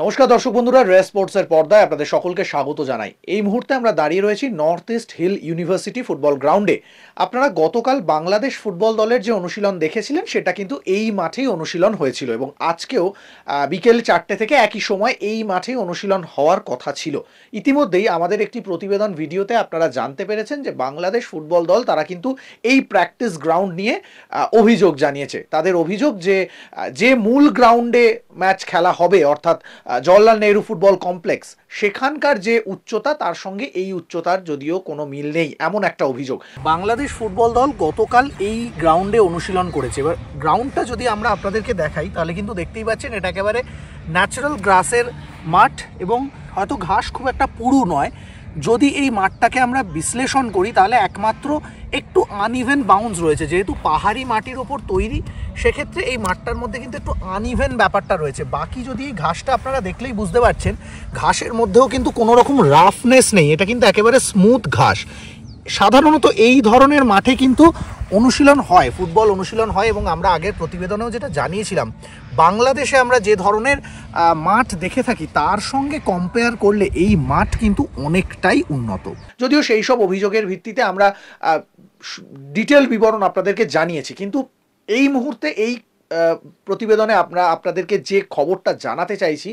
নমস্কার দর্শক বন্ধুরা, রে স্পোর্টসের পর্দায় আপনাদের সকলকে স্বাগত জানাই। এই মুহূর্তে আমরা দাঁড়িয়ে রয়েছি north east hill university football গ্রাউন্ডে। আপনারা গতকাল বাংলাদেশ ফুটবল দলের যে অনুশীলন দেখেছিলেন সেটা কিন্তু এই মাঠেই অনুশীলন হয়েছিল এবং আজকেও বিকেল 4টে থেকে একই সময় এই মাঠেই অনুশীলন হওয়ার কথা ছিল। ইতিমধ্যেই আমাদের একটি প্রতিবেদন ভিডিওতে আপনারা জানতে পেরেছেন যে বাংলাদেশ ফুটবল দল তারা কিন্তু এই প্র্যাকটিস গ্রাউন্ড নিয়ে অভিযোগ জানিয়েছে। তাদের অভিযোগ যে মূল গ্রাউন্ডে ম্যাচ খেলা হবে অর্থাৎ জওহরলাল নেহরু ফুটবল কমপ্লেক্স, সেখানকার যে উচ্চতা তার সঙ্গে এই উচ্চতার যদিও কোনো মিল নেই, এমন একটা অভিযোগ। বাংলাদেশ ফুটবল দল গতকাল এই গ্রাউন্ডে অনুশীলন করেছে। এবার গ্রাউন্ডটা যদি আমরা আপনাদেরকে দেখাই তাহলে কিন্তু দেখতেই পাচ্ছেন এটা একেবারে ন্যাচারাল গ্রাসের মাঠ এবং হয়তো ঘাস খুব একটা পুরু নয়। যদি এই মাঠটাকে আমরা বিশ্লেষণ করি তাহলে একমাত্র একটু আনইভেন বাউন্স রয়েছে, যেহেতু পাহাড়ি মাটির ওপর তৈরি, সেক্ষেত্রে এই মাঠটার মধ্যে কিন্তু একটু আনইভেন ব্যাপারটা রয়েছে। বাকি যদি এই ঘাসটা আপনারা দেখলেই বুঝতে পারছেন, ঘাসের মধ্যেও কিন্তু কোনো রকম রাফনেস নেই, এটা কিন্তু একেবারে স্মুথ ঘাস। সাধারণত এই ধরনের মাঠে কিন্তু অনুশীলন হয়, ফুটবল অনুশীলন হয় এবং আমরা আগের প্রতিবেদনেও যেটা জানিয়েছিলাম, বাংলাদেশে আমরা যে ধরনের মাঠ দেখে থাকি তার সঙ্গে কম্পেয়ার করলে এই মাঠ কিন্তু অনেকটাই উন্নত। যদিও সেই সব অভিযোগের ভিত্তিতে আমরা ডিটেল বিবরণ আপনাদেরকে জানিয়েছি, কিন্তু এই মুহূর্তে এই প্রতিবেদনে আপনাদেরকে যে খবরটা জানাতে চাইছি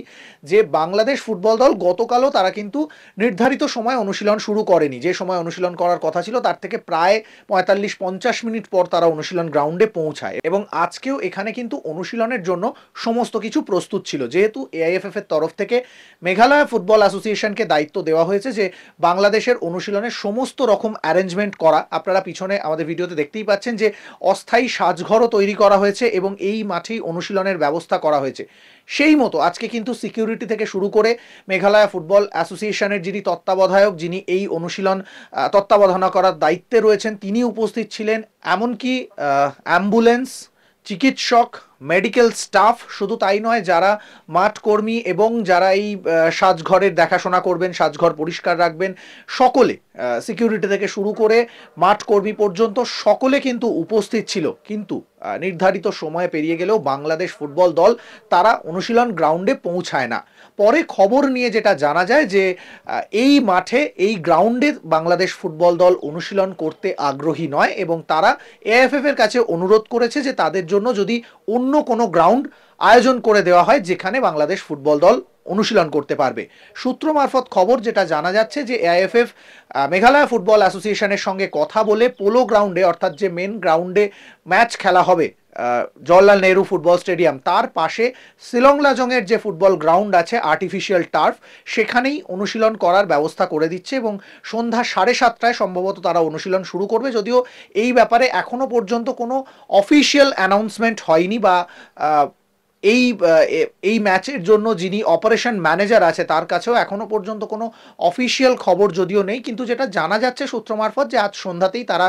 যে বাংলাদেশ ফুটবল দল গতকালও তারা কিন্তু নির্ধারিত সময় অনুশীলন শুরু করেনি। যে সময় অনুশীলন করার কথা ছিল তার থেকে প্রায় 45-50 মিনিট পর তারা অনুশীলন গ্রাউন্ডে পৌঁছায় এবং আজকেও এখানে কিন্তু অনুশীলনের জন্য সমস্ত কিছু প্রস্তুত ছিল। যেহেতু এআইএফএফ এর তরফ থেকে মেঘালয় ফুটবল অ্যাসোসিয়েশনকে দায়িত্ব দেওয়া হয়েছে যে বাংলাদেশের অনুশীলনের সমস্ত রকম অ্যারেঞ্জমেন্ট করা। আপনারা পিছনে আমাদের ভিডিওতে দেখতেই পাচ্ছেন যে অস্থায়ী সাজঘরও তৈরি করা হয়েছে এবং এই মাঠেই অনুশীলনের ব্যবস্থা করা হয়েছে। সেই মতো আজকে কিন্তু সিকিউরিটি থেকে শুরু করে মেঘালয় ফুটবল অ্যাসোসিয়েশনের যিনি তত্ত্বাবধায়ক, যিনি এই অনুশীলন তত্ত্বাবধানা করার দায়িত্বে রয়েছেন, তিনি উপস্থিত ছিলেন। এমনকি অ্যাম্বুলেন্স, চিকিৎসক, মেডিকেল স্টাফ, শুধু তাই নয়, যারা মাঠ কর্মী এবং যারা এই সাজঘরের দেখাশোনা করবেন, সাজঘর পরিষ্কার রাখবেন, সকলে সিকিউরিটি থেকে শুরু করে মাঠ কর্মী পর্যন্ত সকলে কিন্তু উপস্থিত ছিল। কিন্তু নির্ধারিত সময় পেরিয়ে গেলেও বাংলাদেশ ফুটবল দল তারা অনুশীলন গ্রাউন্ডে পৌঁছায় না। পরে খবর নিয়ে যেটা জানা যায় যে এই মাঠে, এই গ্রাউন্ডে বাংলাদেশ ফুটবল দল অনুশীলন করতে আগ্রহী নয় এবং তারা এআইএফএফ এর কাছে অনুরোধ করেছে যে তাদের জন্য যদি অন্য কোনো গ্রাউন্ড আয়োজন করে দেওয়া হয় যেখানে বাংলাদেশ ফুটবল দল অনুশীলন করতে পারবে। সূত্র মারফত খবর যেটা জানা যাচ্ছে যে এআইএফএফ মেঘালয় ফুটবল অ্যাসোসিয়েশনের সঙ্গে কথা বলে পোলো গ্রাউন্ডে, অর্থাৎ যে মেন গ্রাউন্ডে ম্যাচ খেলা হবে জওহরলাল নেহরু ফুটবল স্টেডিয়াম, তার পাশে শিলং লাজংয়ের যে ফুটবল গ্রাউন্ড আছে আর্টিফিশিয়াল টার্ফ, সেখানেই অনুশীলন করার ব্যবস্থা করে দিচ্ছে এবং সন্ধ্যা 7:30টায় সম্ভবত তারা অনুশীলন শুরু করবে। যদিও এই ব্যাপারে এখনো পর্যন্ত কোনো অফিসিয়াল অ্যানাউন্সমেন্ট হয়নি বা এই ম্যাচের জন্য যিনি অপারেশন ম্যানেজার আছে তার কাছেও এখনো পর্যন্ত কোনো অফিসিয়াল খবর যদিও নেই। কিন্তু যেটা জানা যাচ্ছে সূত্র মারফত যে আজ সন্ধ্যাতেই তারা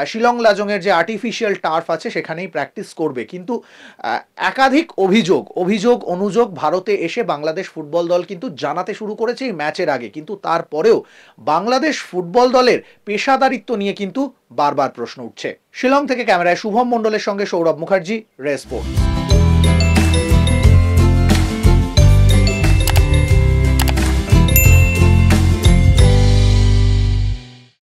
শিলং লাজংয়ের যে আর্টিফিশিয়াল টার্ফ আছে সেখানেই প্র্যাকটিস করবে। কিন্তু একাধিক অনুযোগ ভারতে এসে বাংলাদেশ ফুটবল দল কিন্তু জানাতে শুরু করেছে এই ম্যাচের আগে, কিন্তু তারপরেও বাংলাদেশ ফুটবল দলের পেশাদারিত্ব নিয়ে কিন্তু বারবার প্রশ্ন উঠছে। শিলং থেকে ক্যামেরায় শুভম মণ্ডলের সঙ্গে সৌরভ মুখার্জি, রে স্পোর্টস।